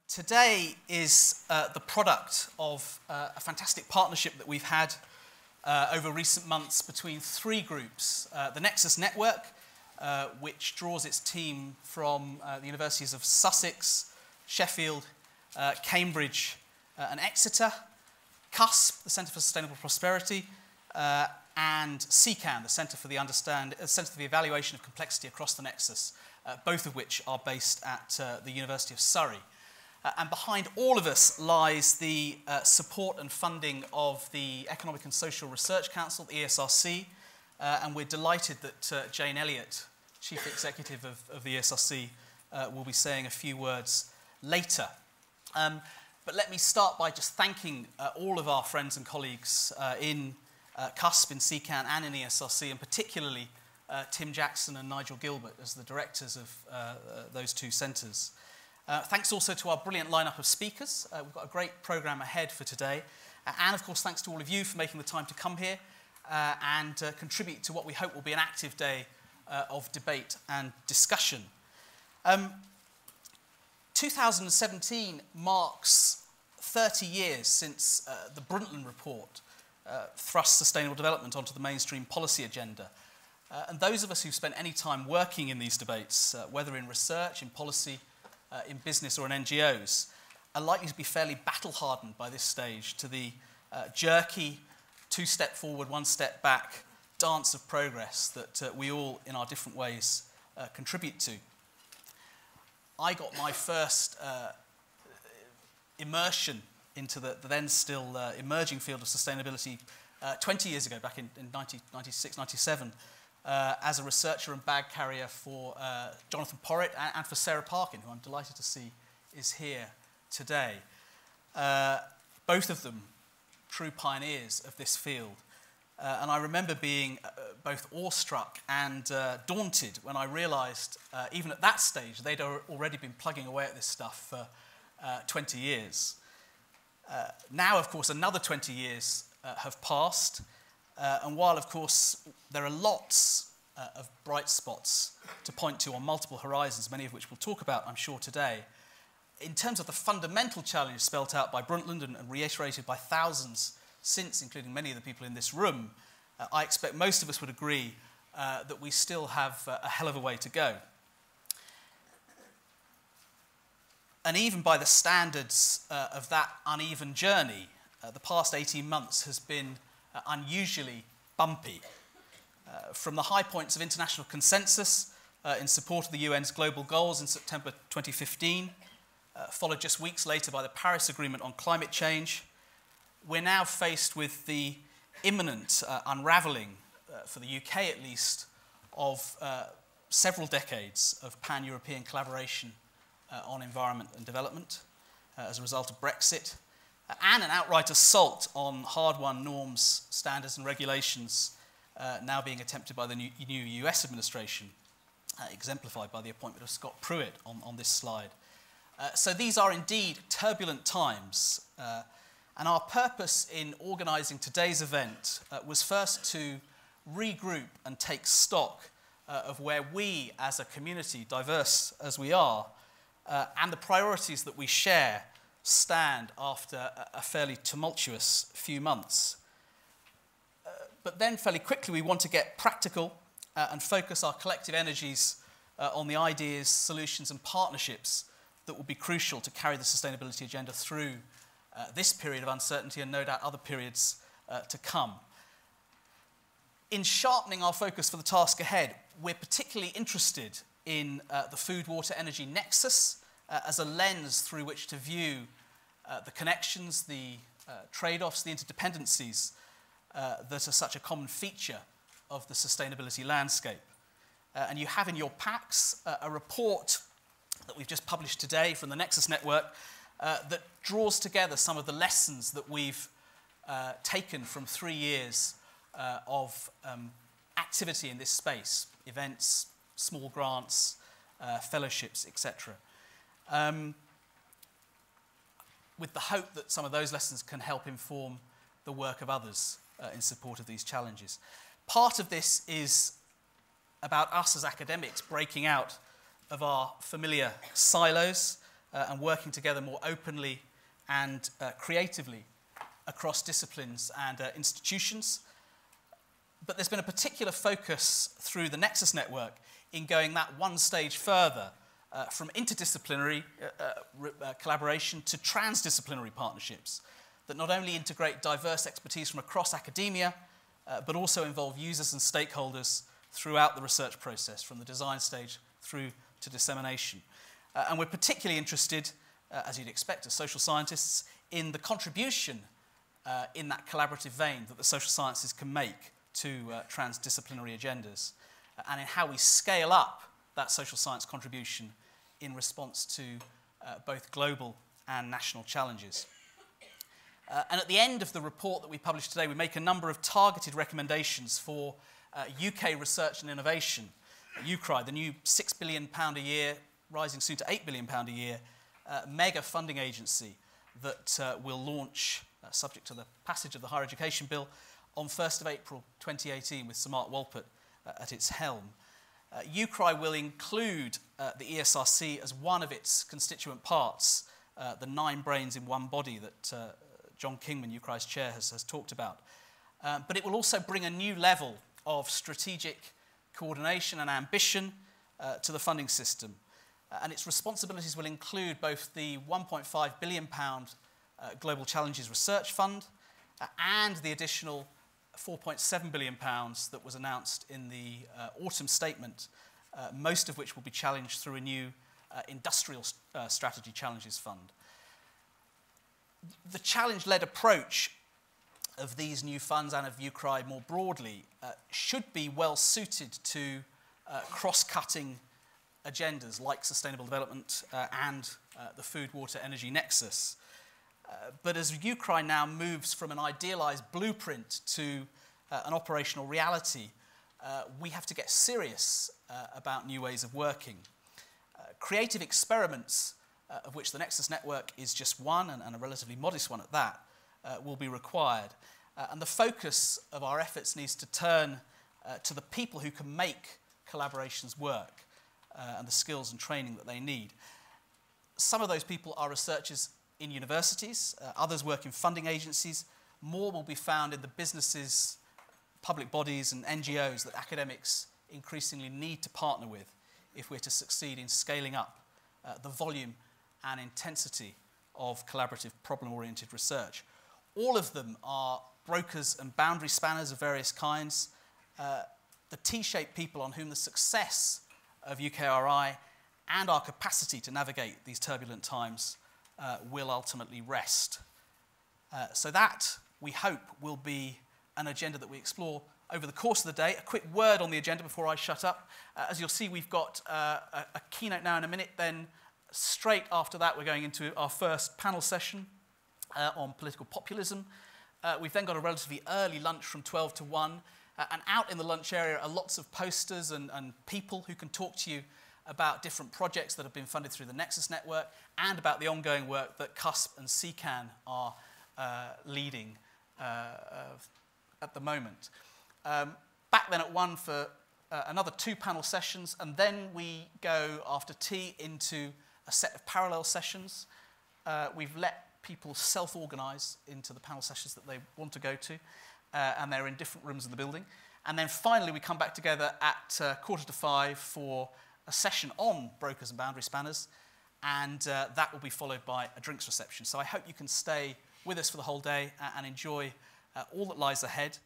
Today is the product of a fantastic partnership that we've had over recent months between three groups. The Nexus Network, which draws its team from the universities of Sussex, Sheffield, Cambridge and Exeter, CUSP, the Centre for Sustainable Prosperity, and CECAN, the Centre for the Evaluation of Complexity Across the Nexus, both of which are based at the University of Surrey. And behind all of us lies the support and funding of the Economic and Social Research Council, the ESRC, and we're delighted that Jane Elliott, Chief Executive of the ESRC, will be saying a few words later. But let me start by just thanking all of our friends and colleagues in CUSP, in CECAN and in ESRC, and particularly Tim Jackson and Nigel Gilbert as the directors of those two centres. Thanks also to our brilliant lineup of speakers. We've got a great programme ahead for today. And of course, thanks to all of you for making the time to come here and contribute to what we hope will be an active day of debate and discussion. 2017 marks 30 years since the Brundtland Report thrust sustainable development onto the mainstream policy agenda. And those of us who've spent any time working in these debates, whether in research, in policy, in business or in NGOs, are likely to be fairly battle-hardened by this stage to the jerky, two-step forward, one-step back dance of progress that we all, in our different ways, contribute to. I got my first immersion into the then still emerging field of sustainability 20 years ago, back in 1996, 97, as a researcher and bag carrier for Jonathan Porritt and for Sarah Parkin, who I'm delighted to see is here today. Both of them true pioneers of this field. And I remember being both awestruck and daunted when I realised, even at that stage, they'd already been plugging away at this stuff for 20 years. Now, of course, another 20 years have passed. And while, of course, there are lots of bright spots to point to on multiple horizons, many of which we'll talk about, I'm sure, today, in terms of the fundamental challenge spelt out by Brundtland and reiterated by thousands since, including many of the people in this room, I expect most of us would agree that we still have a hell of a way to go. And even by the standards of that uneven journey, the past 18 months has been unusually bumpy. From the high points of international consensus in support of the UN's global goals in September 2015, followed just weeks later by the Paris Agreement on climate change, we're now faced with the imminent unravelling, for the UK at least, of several decades of pan-European collaboration on environment and development as a result of Brexit, and an outright assault on hard-won norms, standards and regulations now being attempted by the new US administration, exemplified by the appointment of Scott Pruitt on this slide. So these are indeed turbulent times, and our purpose in organising today's event was first to regroup and take stock of where we as a community, diverse as we are, and the priorities that we share stand after a fairly tumultuous few months. But then fairly quickly we want to get practical and focus our collective energies on the ideas, solutions and partnerships that will be crucial to carry the sustainability agenda through this period of uncertainty and no doubt other periods to come. In sharpening our focus for the task ahead, we're particularly interested in the food, water, energy nexus as a lens through which to view the connections, the trade-offs, the interdependencies that are such a common feature of the sustainability landscape. And you have in your packs a report that we've just published today from the Nexus Network that draws together some of the lessons that we've taken from 3 years of activity in this space, events, small grants, fellowships, etc. With the hope that some of those lessons can help inform the work of others in support of these challenges. Part of this is about us as academics breaking out of our familiar silos and working together more openly and creatively across disciplines and institutions. But there's been a particular focus through the Nexus Network in going that one stage further, from interdisciplinary collaboration to transdisciplinary partnerships that not only integrate diverse expertise from across academia, but also involve users and stakeholders throughout the research process, from the design stage through to dissemination. And we're particularly interested, as you'd expect as social scientists, in the contribution in that collaborative vein that the social sciences can make to transdisciplinary agendas, and in how we scale up that social science contribution in response to both global and national challenges. And at the end of the report that we published today, we make a number of targeted recommendations for UK research and innovation. UCRI, the new £6 billion a year, rising soon to £8 billion a year, mega funding agency that will launch, subject to the passage of the Higher Education Bill, on 1st of April 2018 with Sir Mark Walpott at its helm. UCRI will include the ESRC as one of its constituent parts, the 9 brains in one body that John Kingman, UCRI's chair, has talked about. But it will also bring a new level of strategic coordination and ambition to the funding system. And its responsibilities will include both the £1.5 billion Global Challenges Research Fund and the additional £4.7 billion that was announced in the autumn statement, most of which will be challenged through a new Industrial Strategy Challenges Fund. The challenge-led approach of these new funds and of UCRI more broadly should be well suited to cross-cutting agendas like sustainable development and the food, water, energy nexus. But as UCRI now moves from an idealised blueprint to an operational reality, we have to get serious about new ways of working. Creative experiments, of which the Nexus Network is just one, and a relatively modest one at that, will be required. And the focus of our efforts needs to turn to the people who can make collaborations work and the skills and training that they need. Some of those people are researchers in universities, others work in funding agencies. More will be found in the businesses, public bodies and NGOs that academics increasingly need to partner with if we're to succeed in scaling up the volume and intensity of collaborative problem-oriented research. All of them are brokers and boundary spanners of various kinds, the T-shaped people on whom the success of UKRI and our capacity to navigate these turbulent times will ultimately rest. So that, we hope, will be an agenda that we explore over the course of the day. A quick word on the agenda before I shut up. As you'll see, we've got a keynote now in a minute, then straight after that we're going into our first panel session on political populism. We've then got a relatively early lunch from 12 to 1, and out in the lunch area are lots of posters and people who can talk to you about different projects that have been funded through the Nexus Network and about the ongoing work that CUSP and CECAN are leading at the moment. Back then at 1 for another 2 panel sessions, and then we go after tea into a set of parallel sessions. We've let people self-organise into the panel sessions that they want to go to, and they're in different rooms of the building. And then finally we come back together at 4:45 for a session on brokers and boundary spanners, and that will be followed by a drinks reception. So I hope you can stay with us for the whole day and enjoy all that lies ahead.